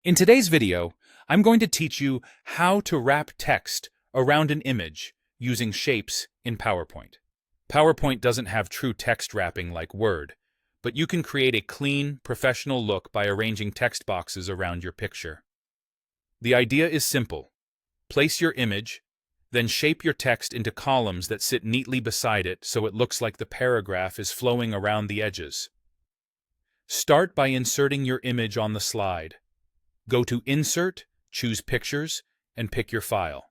In today's video, I'm going to teach you how to wrap text around an image using shapes in PowerPoint. PowerPoint doesn't have true text wrapping like Word, but you can create a clean, professional look by arranging text boxes around your picture. The idea is simple. Place your image, then shape your text into columns that sit neatly beside it so it looks like the paragraph is flowing around the edges. Start by inserting your image on the slide. Go to Insert, choose Pictures, and pick your file.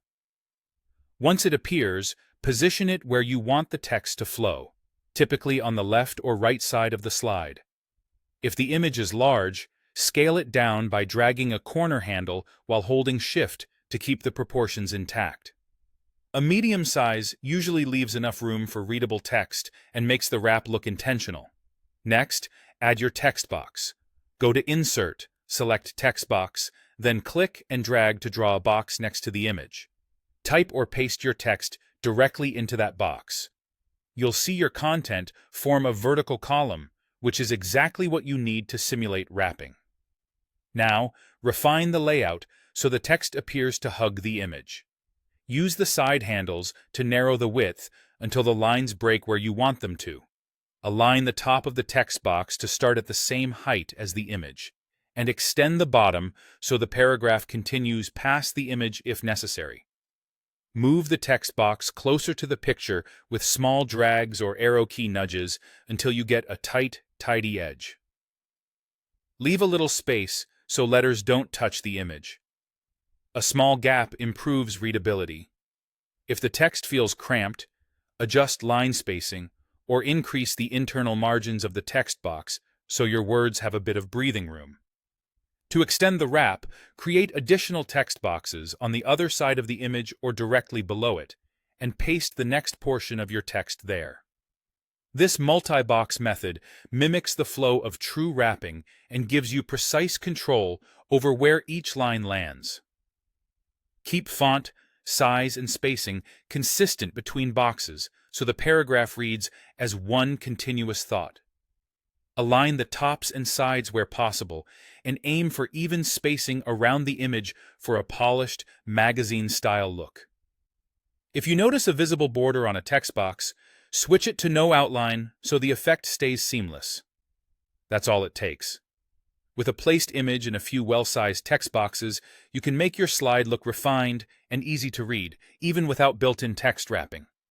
Once it appears, position it where you want the text to flow, typically on the left or right side of the slide. If the image is large, scale it down by dragging a corner handle while holding Shift to keep the proportions intact. A medium size usually leaves enough room for readable text and makes the wrap look intentional. Next, add your text box. Go to Insert, select Text Box, then click and drag to draw a box next to the image. Type or paste your text directly into that box. You'll see your content form a vertical column, which is exactly what you need to simulate wrapping. Now, refine the layout so the text appears to hug the image. Use the side handles to narrow the width until the lines break where you want them to. Align the top of the text box to start at the same height as the image, and extend the bottom so the paragraph continues past the image if necessary. Move the text box closer to the picture with small drags or arrow key nudges until you get a tight, tidy edge. Leave a little space so letters don't touch the image. A small gap improves readability. If the text feels cramped, adjust line spacing or increase the internal margins of the text box so your words have a bit of breathing room. To extend the wrap, create additional text boxes on the other side of the image or directly below it, and paste the next portion of your text there. This multi-box method mimics the flow of true wrapping and gives you precise control over where each line lands. Keep font, size, and spacing consistent between boxes so the paragraph reads as one continuous thought. Align the tops and sides where possible, and aim for even spacing around the image for a polished, magazine-style look. If you notice a visible border on a text box, switch it to no outline so the effect stays seamless. That's all it takes. With a placed image and a few well-sized text boxes, you can make your slide look refined and easy to read, even without built-in text wrapping.